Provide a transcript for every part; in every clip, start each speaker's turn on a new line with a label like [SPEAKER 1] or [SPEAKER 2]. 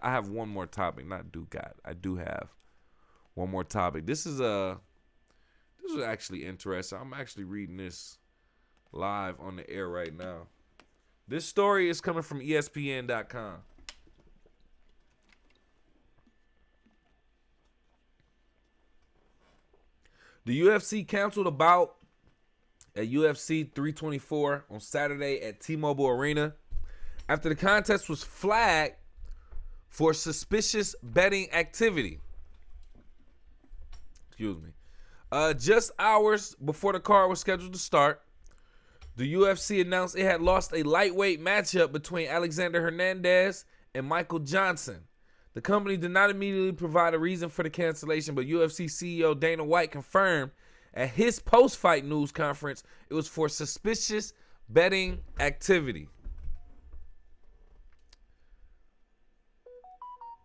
[SPEAKER 1] I have one more topic. Not do got. I do have one more topic. This is actually interesting. I'm actually reading this live on the air right now. This story is coming from ESPN.com. The UFC canceled a bout at UFC 324 on Saturday at T-Mobile Arena after the contest was flagged for suspicious betting activity. Excuse me. Just hours before the card was scheduled to start, the UFC announced it had lost a lightweight matchup between Alexander Hernandez and Michael Johnson. The company did not immediately provide a reason for the cancellation, but UFC CEO Dana White confirmed at his post-fight news conference it was for suspicious betting activity.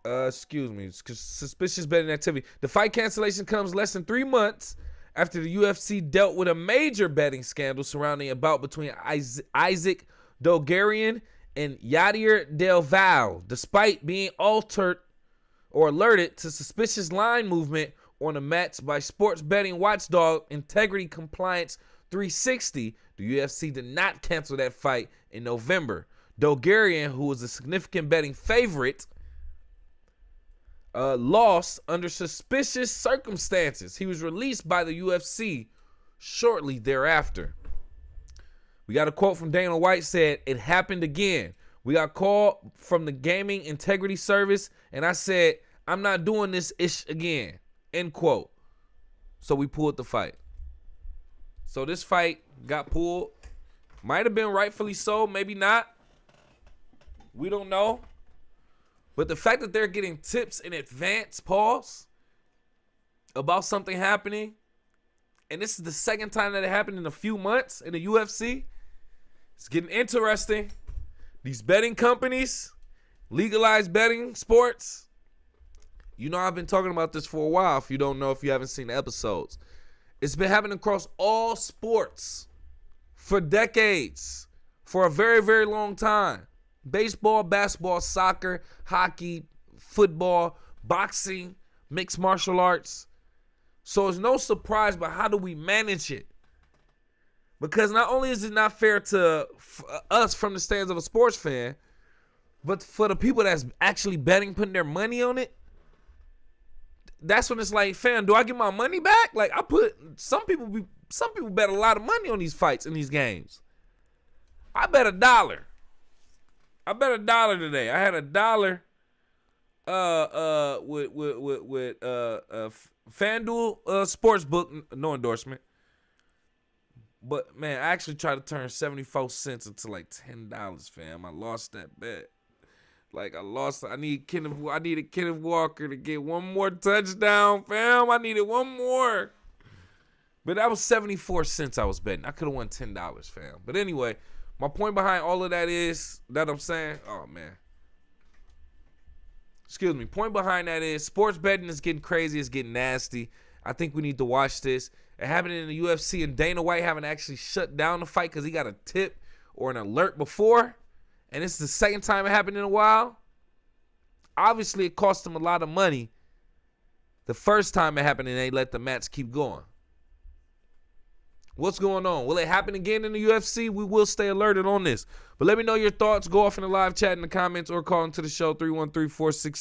[SPEAKER 1] Suspicious betting activity. The fight cancellation comes less than 3 months after the UFC dealt with a major betting scandal surrounding a bout between Isaac Dogarian and Yadir Del Valle, despite being altered or alerted to suspicious line movement on a match by sports betting watchdog Integrity Compliance 360. The UFC did not cancel that fight in November. Dogarian, who was a significant betting favorite, lost under suspicious circumstances. He was released by the UFC shortly thereafter. We got a quote from Dana White said, "It happened again. We got called from the Gaming Integrity Service, and I said, I'm not doing this ish again." End quote. So we pulled the fight. So this fight got pulled. Might have been rightfully so, maybe not. We don't know. But the fact that they're getting tips in advance, pause, about something happening, and this is the second time that it happened in a few months in the UFC, it's getting interesting. These betting companies, legalized betting sports. You know, I've been talking about this for a while. If you don't know, if you haven't seen the episodes, it's been happening across all sports for decades, for a very, very long time. Baseball, basketball, soccer, hockey, football, boxing, mixed martial arts. So it's no surprise, but how do we manage it? Because not only is it not fair to us from the stands of a sports fan, but for the people that's actually betting, putting their money on it, that's when it's like, fam, do I get my money back? Like, some people bet a lot of money on these fights in these games. I bet $1. I bet $1 today. I had $1 with FanDuel Sportsbook, no endorsement. But man, I actually tried to turn 74 cents into like $10, fam. I lost that bet. I needed Kenneth Walker to get one more touchdown, fam. I needed one more. But that was 74 cents I was betting. I could have won $10, fam. But anyway, my point behind all of that is that I'm saying, point behind that is sports betting is getting crazy. It's getting nasty. I think we need to watch this. It happened in the UFC, and Dana White haven't actually shut down the fight because he got a tip or an alert before. And this is the second time it happened in a while. Obviously, it cost him a lot of money the first time it happened, and they let the match keep going. What's going on? Will it happen again in the UFC? We will stay alerted on this. But let me know your thoughts. Go off in the live chat in the comments or call into the show 313-466.